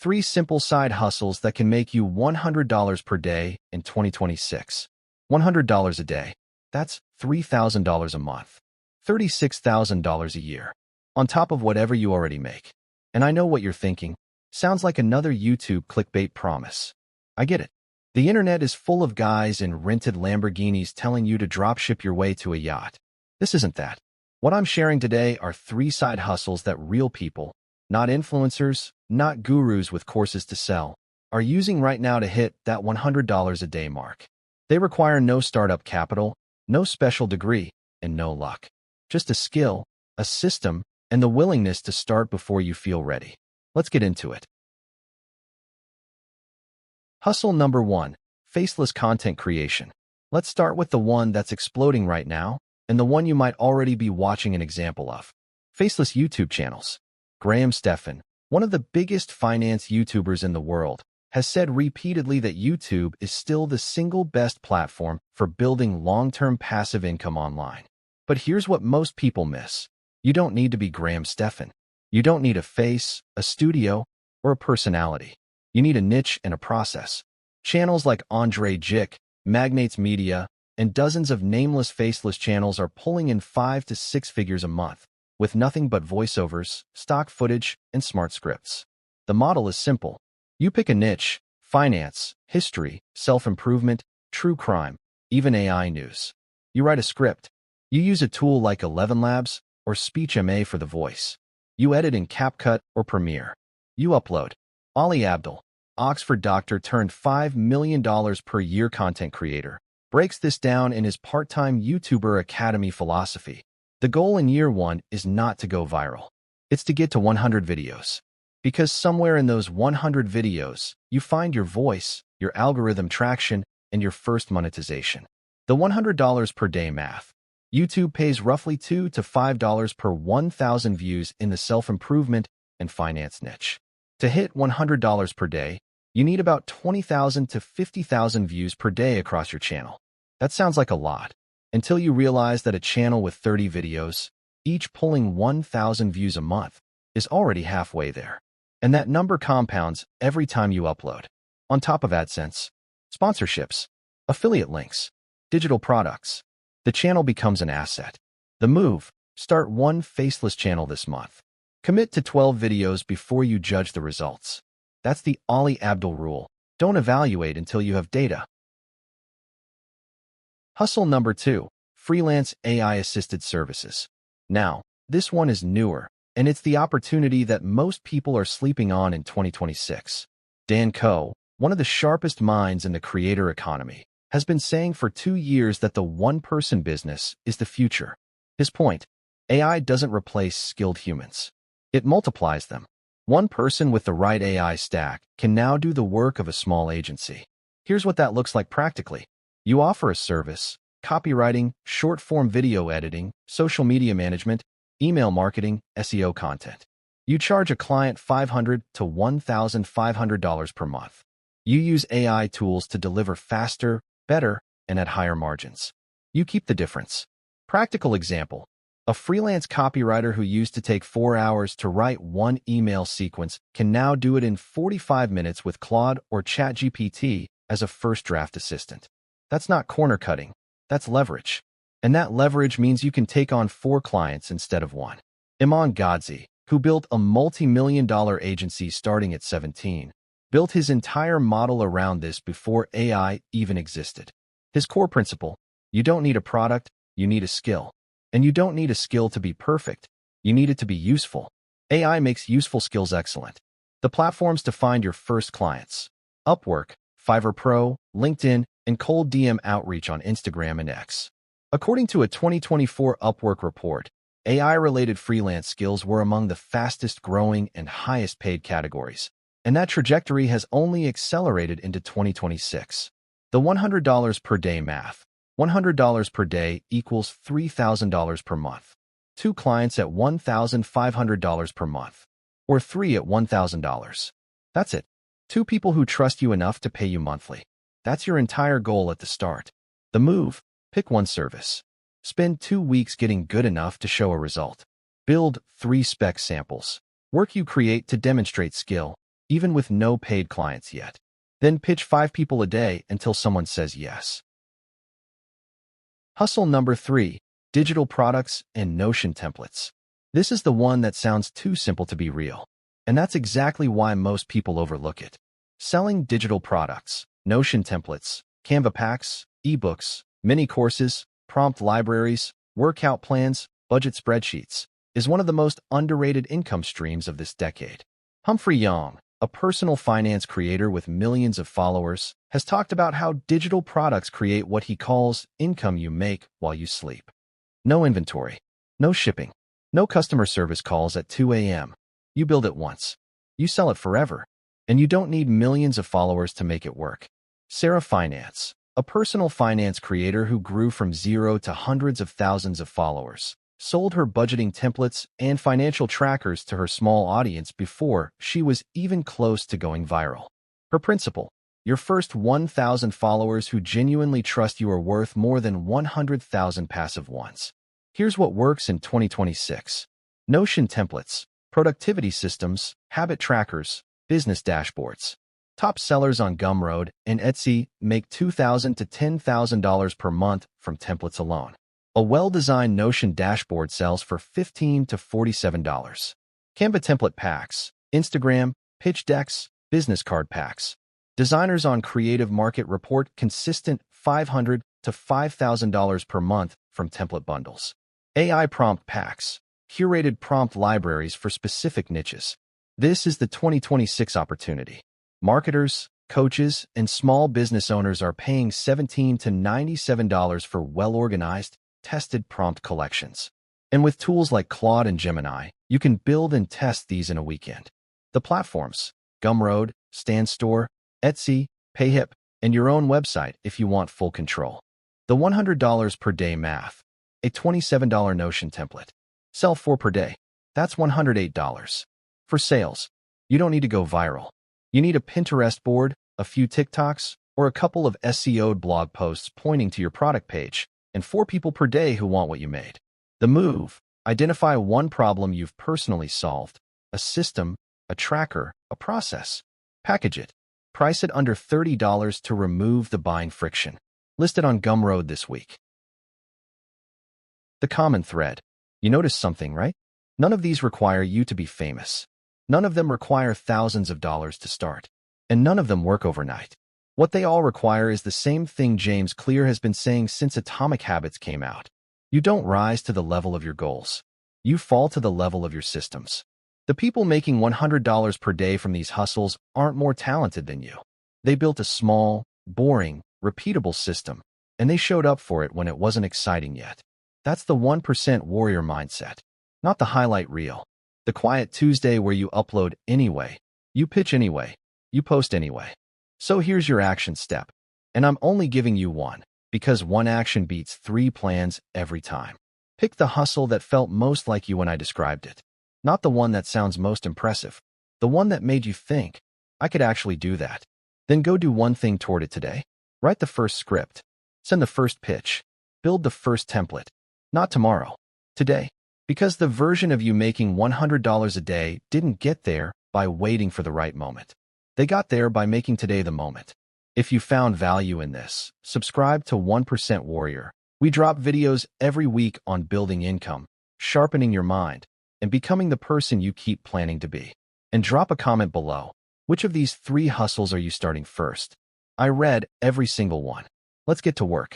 3 simple side hustles that can make you $100 per day in 2026. $100 a day. That's $3,000 a month. $36,000 a year. On top of whatever you already make. And I know what you're thinking. Sounds like another YouTube clickbait promise. I get it. The internet is full of guys in rented Lamborghinis telling you to dropship your way to a yacht. This isn't that. What I'm sharing today are 3 side hustles that real people, not influencers, not gurus with courses to sell, are using right now to hit that $100 a day mark. They require no startup capital, no special degree, and no luck. Just a skill, a system, and the willingness to start before you feel ready. Let's get into it. Hustle number 1, faceless content creation. Let's start with the one that's exploding right now, and the one you might already be watching an example of. Faceless YouTube channels. Graham Stephan, one of the biggest finance YouTubers in the world, has said repeatedly that YouTube is still the single best platform for building long-term passive income online. But here's what most people miss. You don't need to be Graham Stephan. You don't need a face, a studio, or a personality. You need a niche and a process. Channels like Andre Jick, Magnates Media, and dozens of nameless faceless channels are pulling in 5 to 6 figures a month, with nothing but voiceovers, stock footage, and smart scripts. The model is simple. You pick a niche: finance, history, self-improvement, true crime, even AI news. You write a script. You use a tool like 11 Labs or SpeechMA for the voice. You edit in CapCut or Premiere. You upload. Ali Abdul, Oxford doctor turned $5 million per year content creator, breaks this down in his part-time YouTuber Academy philosophy. The goal in year 1 is not to go viral. It's to get to 100 videos. Because somewhere in those 100 videos, you find your voice, your algorithm traction, and your first monetization. The $100 per day math. YouTube pays roughly $2 to $5 per 1,000 views in the self-improvement and finance niche. To hit $100 per day, you need about 20,000 to 50,000 views per day across your channel. That sounds like a lot, until you realize that a channel with 30 videos, each pulling 1,000 views a month, is already halfway there. And that number compounds every time you upload. On top of AdSense, sponsorships, affiliate links, digital products, the channel becomes an asset. The move: start 1 faceless channel this month. Commit to 12 videos before you judge the results. That's the Ali Abdul rule. Don't evaluate until you have data. Hustle number 2, freelance AI-assisted services. Now, this one is newer, and it's the opportunity that most people are sleeping on in 2026. Dan Koh, one of the sharpest minds in the creator economy, has been saying for 2 years that the one-person business is the future. His point: AI doesn't replace skilled humans. It multiplies them. One person with the right AI stack can now do the work of a small agency. Here's what that looks like practically. You offer a service: copywriting, short-form video editing, social media management, email marketing, SEO content. You charge a client $500 to $1,500 per month. You use AI tools to deliver faster, better, and at higher margins. You keep the difference. Practical example: a freelance copywriter who used to take 4 hours to write 1 email sequence can now do it in 45 minutes with Claude or ChatGPT as a first draft assistant. That's not corner cutting. That's leverage. And that leverage means you can take on 4 clients instead of 1. Iman Gadzhi, who built a multi-million-dollar agency starting at 17, built his entire model around this before AI even existed. His core principle: you don't need a product, you need a skill. And you don't need a skill to be perfect. You need it to be useful. AI makes useful skills excellent. The platforms to find your first clients: Upwork, Fiverr Pro, LinkedIn, and cold DM outreach on Instagram and X. According to a 2024 Upwork report, AI-related freelance skills were among the fastest growing and highest paid categories, and that trajectory has only accelerated into 2026. The $100 per day math. $100 per day equals $3,000 per month. 2 clients at $1,500 per month. Or 3 at $1,000. That's it. 2 people who trust you enough to pay you monthly. That's your entire goal at the start. The move: pick 1 service. Spend 2 weeks getting good enough to show a result. Build 3 spec samples. Work you create to demonstrate skill. even with no paid clients yet. Then pitch 5 people a day until someone says yes. Hustle number 3, digital products and Notion templates. This is the one that sounds too simple to be real, and that's exactly why most people overlook it. Selling digital products, Notion templates, Canva packs, ebooks, mini courses, prompt libraries, workout plans, budget spreadsheets, is one of the most underrated income streams of this decade. Humphrey Young, a personal finance creator with millions of followers, has talked about how digital products create what he calls income you make while you sleep. No inventory, no shipping, no customer service calls at 2 a.m. You build it once. You sell it forever. And you don't need millions of followers to make it work. Sarah Finance, a personal finance creator who grew from zero to hundreds of thousands of followers, sold her budgeting templates and financial trackers to her small audience before she was even close to going viral. Her principle: your first 1,000 followers who genuinely trust you are worth more than 100,000 passive ones. Here's what works in 2026. Notion templates, productivity systems, habit trackers, business dashboards. Top sellers on Gumroad and Etsy make $2,000 to $10,000 per month from templates alone. A well-designed Notion dashboard sells for $15 to $47. Canva template packs, Instagram, pitch decks, business card packs. Designers on Creative Market report consistent $500 to $5,000 per month from template bundles. AI prompt packs, curated prompt libraries for specific niches. This is the 2026 opportunity. Marketers, coaches, and small business owners are paying $17 to $97 for well-organized, tested prompt collections. And with tools like Claude and Gemini, you can build and test these in a weekend. The platforms: Gumroad, StanStore, Etsy, Payhip, and your own website if you want full control. The $100 per day math: a $27 Notion template. Sell 4 per day. That's $108. For sales, you don't need to go viral. You need a Pinterest board, a few TikToks, or a couple of SEO'd blog posts pointing to your product page, and 4 people per day who want what you made. The move: identify one problem you've personally solved, a system, a tracker, a process. Package it. Price it under $30 to remove the buying friction. List it on Gumroad this week. The common thread. You notice something, right? None of these require you to be famous. None of them require thousands of dollars to start. And none of them work overnight. What they all require is the same thing James Clear has been saying since Atomic Habits came out. You don't rise to the level of your goals. You fall to the level of your systems. The people making $100 per day from these hustles aren't more talented than you. They built a small, boring, repeatable system, and they showed up for it when it wasn't exciting yet. That's the 1% warrior mindset, not the highlight reel. The quiet Tuesday where you upload anyway, you pitch anyway, you post anyway. So here's your action step. And I'm only giving you one, because one action beats 3 plans every time. Pick the hustle that felt most like you when I described it. Not the one that sounds most impressive. The one that made you think, I could actually do that. Then go do one thing toward it today. Write the first script. Send the first pitch. Build the first template. Not tomorrow. Today. Because the version of you making $100 a day didn't get there by waiting for the right moment. They got there by making today the moment. If you found value in this, subscribe to 1% Warrior. We drop videos every week on building income, sharpening your mind, and becoming the person you keep planning to be. And drop a comment below. Which of these 3 hustles are you starting first? I read every single one. Let's get to work.